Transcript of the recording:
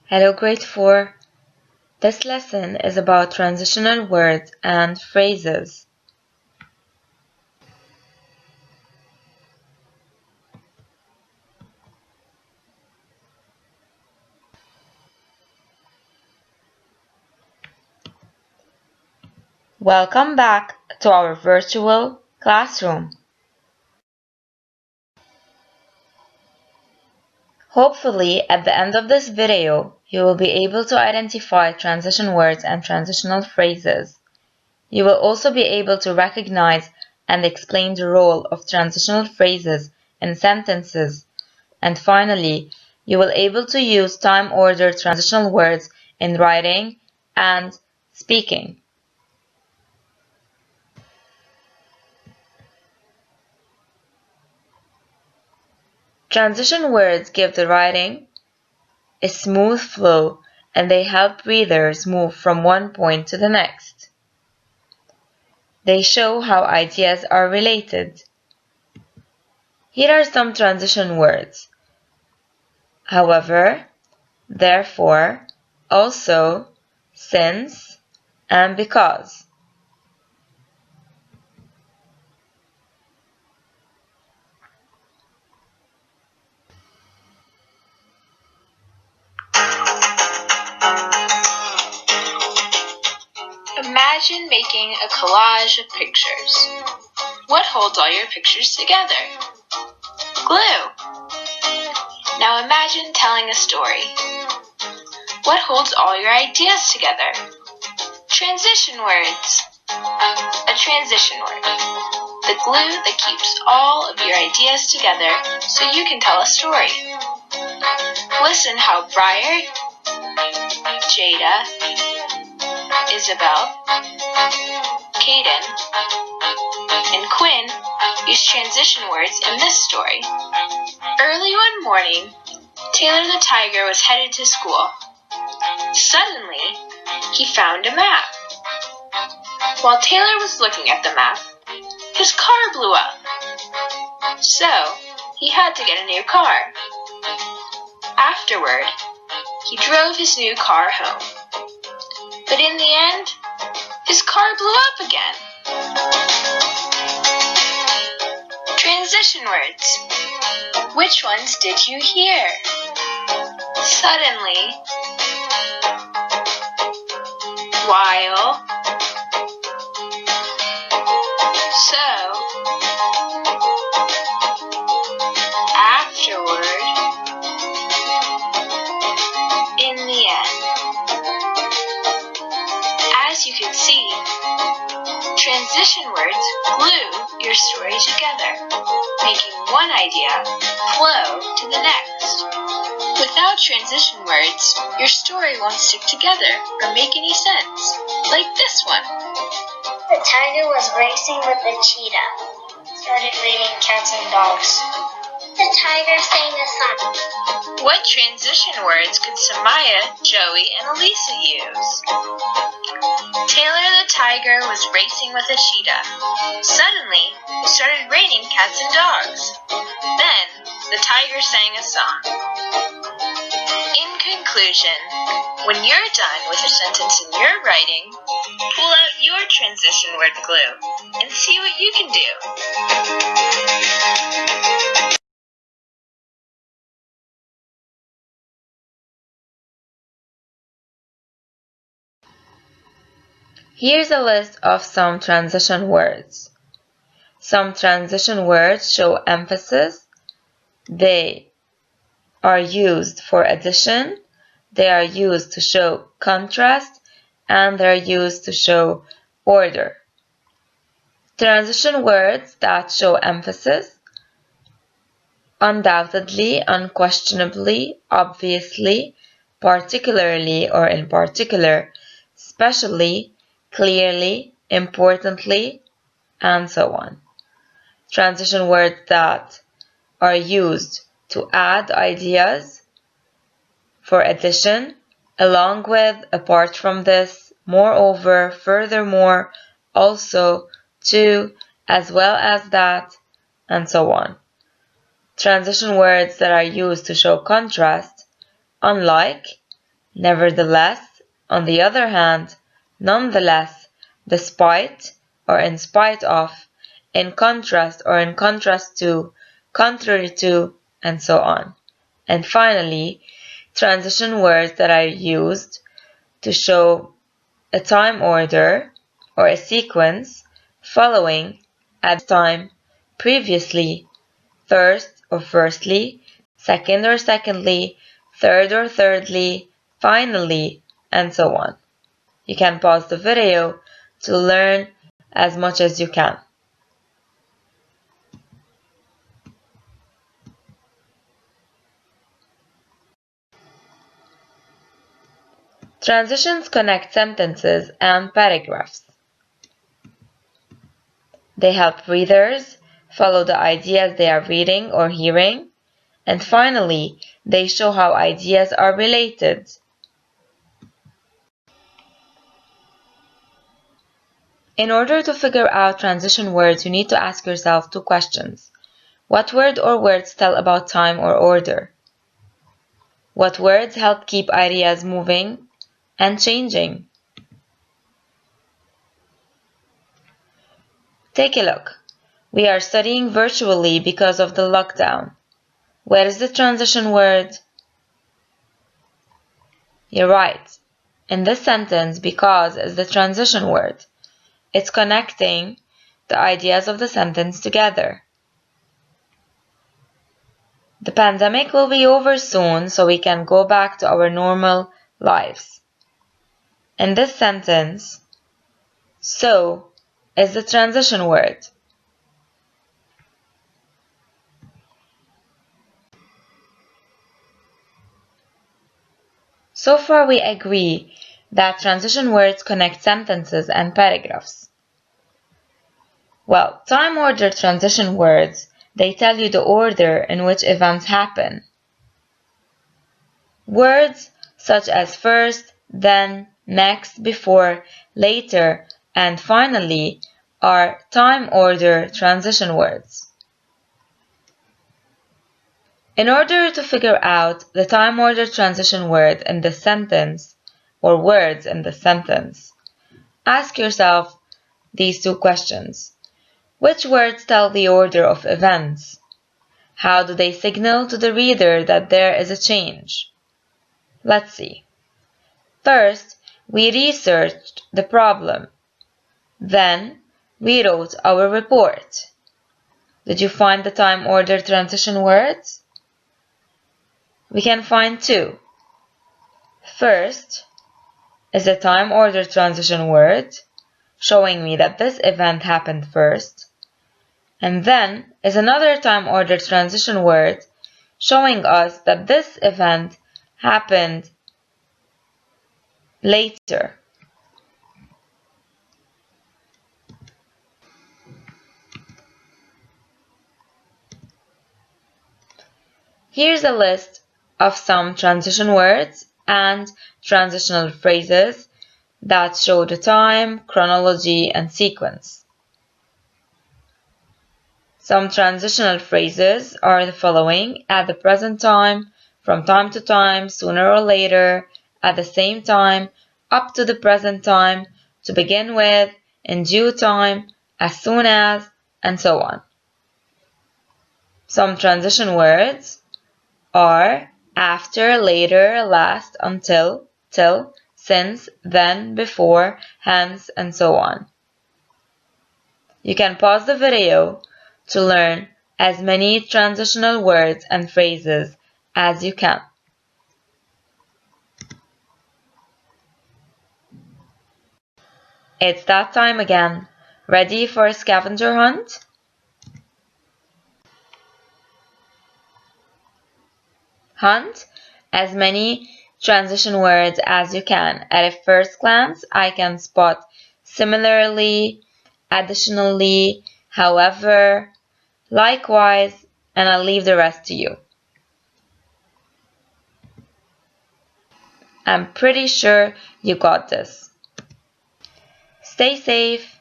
Hello grade 4. This lesson is about transitional words and phrases. Welcome back to our virtual classroom. Hopefully, at the end of this video, you will be able to identify transition words and transitional phrases. You will also be able to recognize and explain the role of transitional phrases in sentences. And finally, you will be able to use time-ordered transitional words in writing and speaking. Transition words give the writing a smooth flow and they help readers move from one point to the next. They show how ideas are related. Here are some transition words. However, therefore, also, since, and because. Imagine making a collage of pictures. What holds all your pictures together? Glue. Now imagine telling a story. What holds all your ideas together? Transition words. A transition word. The glue that keeps all of your ideas together so you can tell a story. Listen how Briar, Jada, Isabel, Caden, and Quinn use transition words in this story. Early one morning, Taylor the tiger was headed to school. Suddenly, he found a map. While Taylor was looking at the map, his car blew up. So, he had to get a new car. Afterward, he drove his new car home. But in the end, his car blew up again. Transition words. Which ones did you hear? Suddenly, while, so, afterward, in the end. As you can see, transition words glue your story together, making one idea flow to the next. Without transition words, your story won't stick together or make any sense, like this one. The tiger was racing with a cheetah. Started raining cats and dogs. The tiger sang a song. What transition words could Samaya, Joey, and Elisa use? Taylor the tiger was racing with a cheetah. Suddenly, it started raining cats and dogs. Then, the tiger sang a song. In conclusion, when you're done with a sentence in your writing, pull out your transition word glue and see what you can do. Here's a list of some transition words. Some transition words show emphasis. They are used for addition. They are used to show contrast. And they are used to show order. Transition words that show emphasis. Undoubtedly, unquestionably, obviously, particularly or in particular, especially, clearly, importantly, and so on. Transition words that are used to add ideas for addition, along with, apart from this, moreover, furthermore, also, to, as well as that, and so on. Transition words that are used to show contrast, unlike, nevertheless, on the other hand, nonetheless, despite or in spite of, in contrast or in contrast to, contrary to, and so on. And finally, transition words that are used to show a time order or a sequence following, at the time, previously, first or firstly, second or secondly, third or thirdly, finally, and so on. You can pause the video to learn as much as you can. Transitions connect sentences and paragraphs. They help readers follow the ideas they are reading or hearing, and finally, they show how ideas are related. In order to figure out transition words, you need to ask yourself two questions. What word or words tell about time or order? What words help keep ideas moving and changing? Take a look. We are studying virtually because of the lockdown. Where is the transition word? You're right. In this sentence, because is the transition word. It's connecting the ideas of the sentence together. The pandemic will be over soon, so we can go back to our normal lives. In this sentence, so is the transition word. So far we agree that transition words connect sentences and paragraphs. Well, time-ordered transition words, they tell you the order in which events happen. Words such as first, then, next, before, later, and finally are time-order transition words. In order to figure out the time-order transition word in the sentence, or words in the sentence, ask yourself these two questions. Which words tell the order of events? How do they signal to the reader that there is a change? Let's see. First, we researched the problem. Then, we wrote our report. Did you find the time-order transition words? We can find two. First is a time-order transition word, showing me that this event happened first. And then is another time-order transition word, showing us that this event happened later. Here's a list of some transition words and transitional phrases that show the time, chronology, and sequence. Some transitional phrases are the following: at the present time, from time to time, sooner or later, at the same time, up to the present time, to begin with, in due time, as soon as, and so on. Some transition words are after, later, last, until, till, since, then, before, hence, and so on. You can pause the video to learn as many transitional words and phrases as you can. It's that time again. Ready for a scavenger hunt? Hunt as many transition words as you can. At a first glance, I can spot similarly, additionally, however, likewise, and I'll leave the rest to you. I'm pretty sure you got this. Stay safe.